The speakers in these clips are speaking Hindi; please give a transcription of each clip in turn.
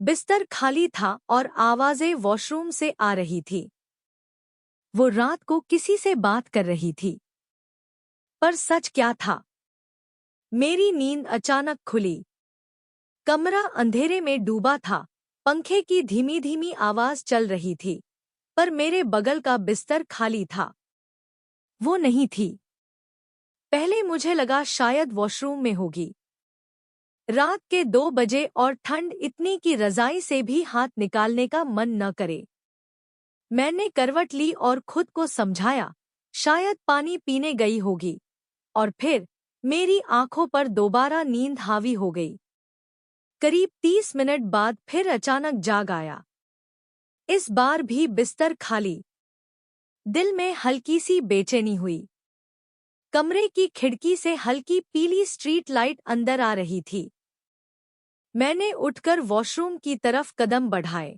बिस्तर खाली था और आवाजें वॉशरूम से आ रही थी। वो रात को किसी से बात कर रही थी। पर सच क्या था? मेरी नींद अचानक खुली। कमरा अंधेरे में डूबा था। पंखे की धीमी धीमी आवाज चल रही थी, पर मेरे बगल का बिस्तर खाली था। वो नहीं थी। पहले मुझे लगा शायद वॉशरूम में होगी। रात के 2 बजे और ठंड इतनी कि रजाई से भी हाथ निकालने का मन न करे। मैंने करवट ली और खुद को समझाया, शायद पानी पीने गई होगी। और फिर मेरी आंखों पर दोबारा नींद हावी हो गई। करीब 30 मिनट बाद फिर अचानक जाग आया। इस बार भी बिस्तर खाली। दिल में हल्की सी बेचैनी हुई। कमरे की खिड़की से हल्की पीली स्ट्रीट लाइट अंदर आ रही थी। मैंने उठकर वॉशरूम की तरफ कदम बढ़ाए।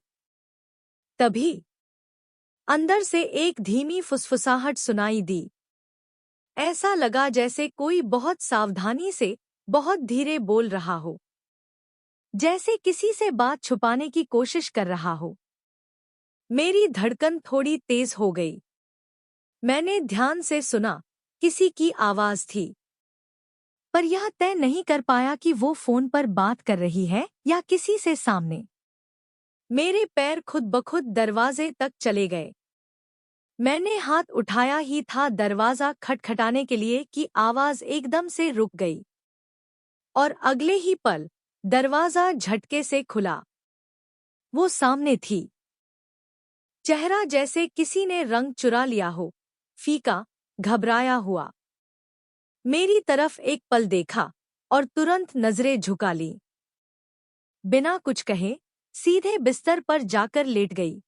तभी अंदर से एक धीमी फुसफुसाहट सुनाई दी। ऐसा लगा जैसे कोई बहुत सावधानी से, बहुत धीरे बोल रहा हो, जैसे किसी से बात छुपाने की कोशिश कर रहा हो। मेरी धड़कन थोड़ी तेज हो गई। मैंने ध्यान से सुना, किसी की आवाज थी। पर यह तय नहीं कर पाया कि वो फोन पर बात कर रही है या किसी से सामने। मेरे पैर खुद ब खुद दरवाजे तक चले गए। मैंने हाथ उठाया ही था दरवाजा खटखटाने के लिए कि आवाज एकदम से रुक गई। और अगले ही पल दरवाजा झटके से खुला। वो सामने थी। चेहरा जैसे किसी ने रंग चुरा लिया हो, फीका, घबराया हुआ। मेरी तरफ एक पल देखा और तुरंत नजरें झुका ली। बिना कुछ कहे सीधे बिस्तर पर जाकर लेट गई।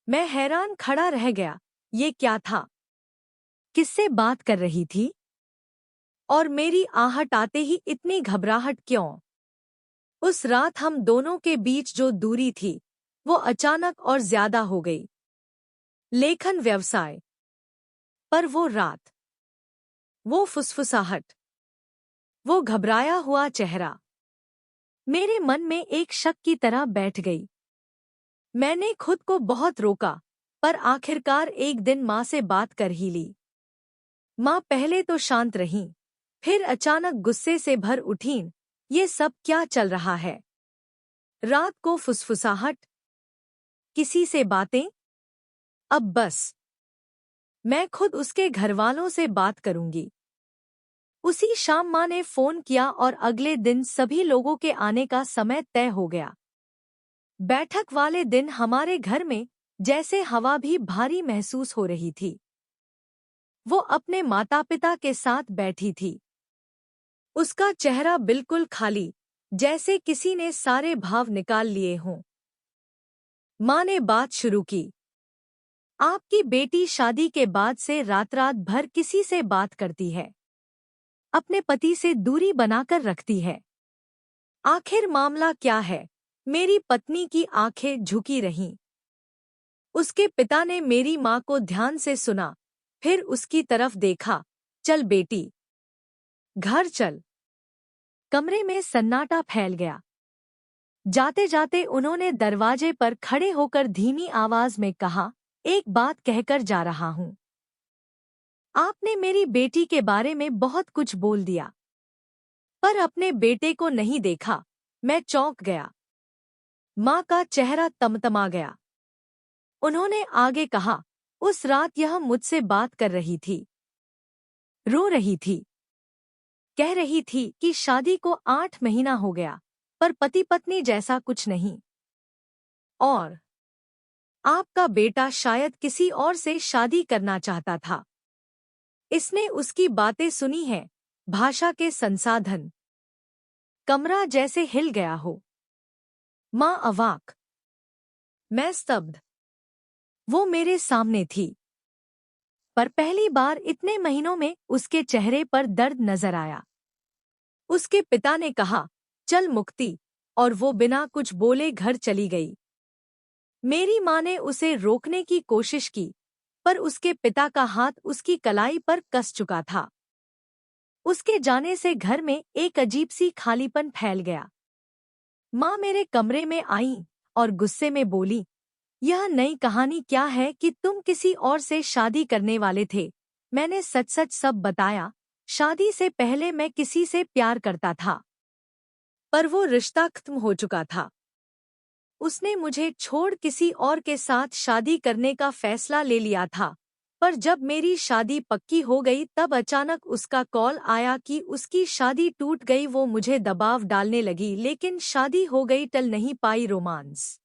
मैं हैरान खड़ा रह गया। ये क्या था? किससे बात कर रही थी? और मेरी आहट आते ही इतनी घबराहट क्यों? उस रात हम दोनों के बीच जो दूरी थी, वो अचानक और ज्यादा हो गई। लेखन व्यवसाय। पर वो रात, वो फुसफुसाहट, वो घबराया हुआ चेहरा मेरे मन में एक शक की तरह बैठ गई। मैंने खुद को बहुत रोका, पर आखिरकार एक दिन माँ से बात कर ही ली। माँ पहले तो शांत रहीं, फिर अचानक गुस्से से भर उठीं। ये सब क्या चल रहा है? रात को फुसफुसाहट, किसी से बातें। अब बस, मैं खुद उसके घरवालों से बात करूंगी। उसी शाम माँ ने फोन किया और अगले दिन सभी लोगों के आने का समय तय हो गया। बैठक वाले दिन हमारे घर में जैसे हवा भी भारी महसूस हो रही थी। वो अपने माता पिता के साथ बैठी थी। उसका चेहरा बिल्कुल खाली, जैसे किसी ने सारे भाव निकाल लिए हों। माँ ने बात शुरू की। आपकी बेटी शादी के बाद से रात रात भर किसी से बात करती है, अपने पति से दूरी बनाकर रखती है। आखिर मामला क्या है? मेरी पत्नी की आंखें झुकी रहीं। उसके पिता ने मेरी माँ को ध्यान से सुना, फिर उसकी तरफ देखा। चल बेटी, घर चल। कमरे में सन्नाटा फैल गया। जाते जाते उन्होंने दरवाजे पर खड़े होकर धीमी आवाज में कहा, एक बात कहकर जा रहा हूं। आपने मेरी बेटी के बारे में बहुत कुछ बोल दिया, पर अपने बेटे को नहीं देखा। मैं चौंक गया। माँ का चेहरा तमतमा गया। उन्होंने आगे कहा, उस रात यह मुझसे बात कर रही थी, रो रही थी, कह रही थी कि शादी को 8 महीना हो गया, पर पति पत्नी जैसा कुछ नहीं। और आपका बेटा शायद किसी और से शादी करना चाहता था। इसने उसकी बातें सुनी हैं, भाषा के संसाधन। कमरा जैसे हिल गया हो। माँ अवाक, मैं स्तब्ध। वो मेरे सामने थी, पर पहली बार इतने महीनों में उसके चेहरे पर दर्द नजर आया। उसके पिता ने कहा, चल मुक्ति, और वो बिना कुछ बोले घर चली गई। मेरी माँ ने उसे रोकने की कोशिश की, पर उसके पिता का हाथ उसकी कलाई पर कस चुका था। उसके जाने से घर में एक अजीब सी खालीपन फैल गया। माँ मेरे कमरे में आई और गुस्से में बोली, यह नई कहानी क्या है कि तुम किसी और से शादी करने वाले थे। मैंने सच सच सब बताया। शादी से पहले मैं किसी से प्यार करता था, पर वो रिश्ता खत्म हो चुका था। उसने मुझे छोड़ किसी और के साथ शादी करने का फैसला ले लिया था। पर जब मेरी शादी पक्की हो गई तब अचानक उसका कॉल आया कि उसकी शादी टूट गई। वो मुझे दबाव डालने लगी, लेकिन शादी हो गई, टल नहीं पाई रोमांस।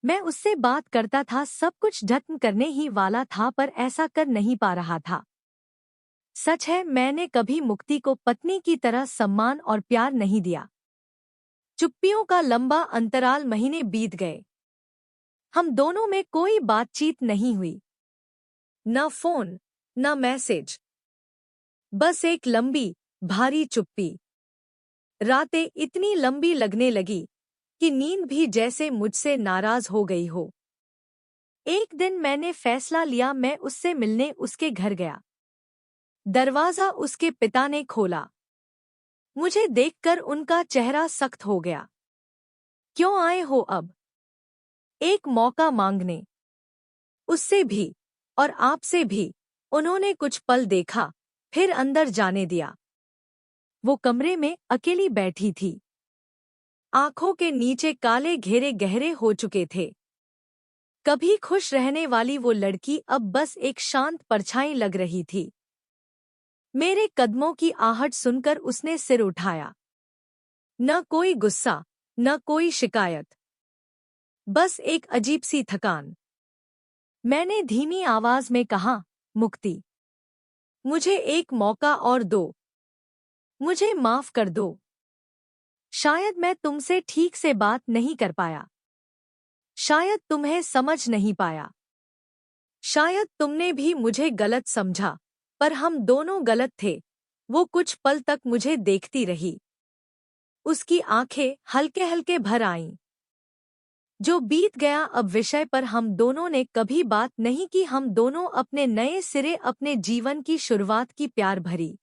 मैं उससे बात करता था, सब कुछ ढंग करने ही वाला था, पर ऐसा कर नहीं पा रहा था। सच है, मैंने कभी मुक्ति को पत्नी की तरह सम्मान और प्यार नहीं दिया। चुप्पियों का लंबा अंतराल, महीने बीत गए। हम दोनों में कोई बातचीत नहीं हुई, न फोन न मैसेज, बस एक लंबी भारी चुप्पी। रातें इतनी लंबी लगने लगी कि नींद भी जैसे मुझसे नाराज हो गई हो। एक दिन मैंने फैसला लिया, मैं उससे मिलने उसके घर गया। दरवाजा उसके पिता ने खोला। मुझे देखकर उनका चेहरा सख्त हो गया। क्यों आए हो अब? एक मौका मांगने। उससे भी और आपसे भी। उन्होंने कुछ पल देखा, फिर अंदर जाने दिया। वो कमरे में अकेली बैठी थी। आंखों के नीचे काले घेरे गहरे हो चुके थे। कभी खुश रहने वाली वो लड़की अब बस एक शांत परछाई लग रही थी। मेरे कदमों की आहट सुनकर उसने सिर उठाया। न कोई गुस्सा, न कोई शिकायत, बस एक अजीब सी थकान। मैंने धीमी आवाज में कहा, मुक्ति, मुझे एक मौका और दो। मुझे माफ कर दो। शायद मैं तुमसे ठीक से बात नहीं कर पाया। शायद तुम्हें समझ नहीं पाया। शायद तुमने भी मुझे गलत समझा, पर हम दोनों गलत थे। वो कुछ पल तक मुझे देखती रही। उसकी आंखें हल्के हल्के भर आईं। जो बीत गया अब विषय पर हम दोनों ने कभी बात नहीं की। हम दोनों अपने नए सिरे, अपने जीवन की शुरुआत की प्यार भरी